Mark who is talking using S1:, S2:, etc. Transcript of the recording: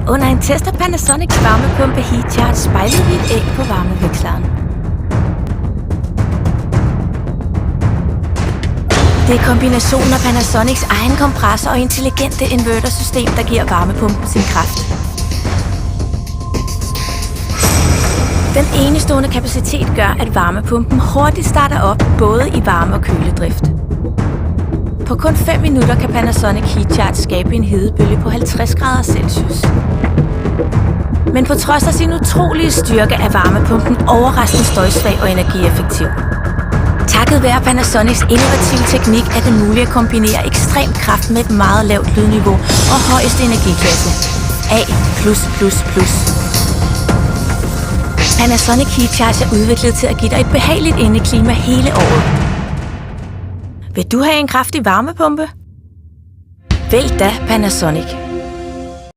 S1: Under en test af Panasonics varmepumpe HeatCharge spejlede vi et æg på varmeveksleren. Det er kombinationen af Panasonics egen kompressor og intelligente invertersystem, der giver varmepumpen sin kraft. Den enestående kapacitet gør, at varmepumpen hurtigt starter op både i varme- og køledrift. På kun 5 minutter kan Panasonic HeatCharge skabe en hedebølge på 50 grader Celsius. Men på trods af sin utrolige styrke er varmepumpen overraskende støjsvag og energieffektiv. Takket være Panasonics innovative teknik er det muligt at kombinere ekstrem kraft med et meget lavt lydniveau og højeste energiklasse. A+++. Panasonic HeatCharge er udviklet til at give dig et behageligt indeklima hele året. Vil du have en kraftig varmepumpe? Vælg da Panasonic.